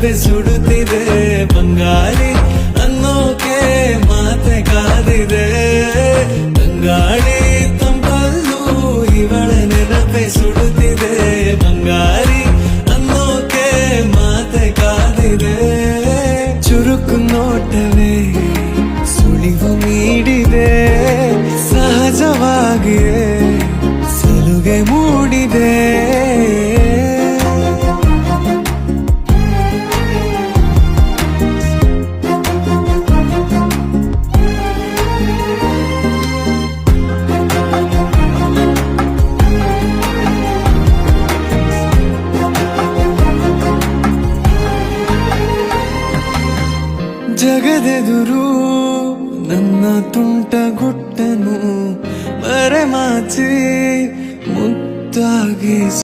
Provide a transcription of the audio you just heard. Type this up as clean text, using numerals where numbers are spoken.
ನೆನಪೆ ಸುಡುತ್ತಿದೆ ಬಂಗಾರಿ ಅನ್ನೋಕೆ ಮಾತೆ ಕಾದಿದೆ ತಂಗಾಳಿ ತಂಪಲ್ಲೂ ಇವಳ ನೆನಪೆ ಸುಡುತ್ತಿದೆ ಬಂಗಾರಿ ಅನ್ನೋಕೆ ಮಾತೆ ಕಾದಿದೆ ಚುರುಕು ನೋಟವೇ ಸುಳಿವು ನೀಡಿದೆ ಸಹಜವಾಗಿಯೇ ಸಲುಗೆ ಮೂಡಿದೆ ಜಗದೆದುರು ನನ್ನ ತುಂಟ ಗುಟ್ಟನು ಮರೆಮಾಚಿ ಮುದ್ದಾಗಿ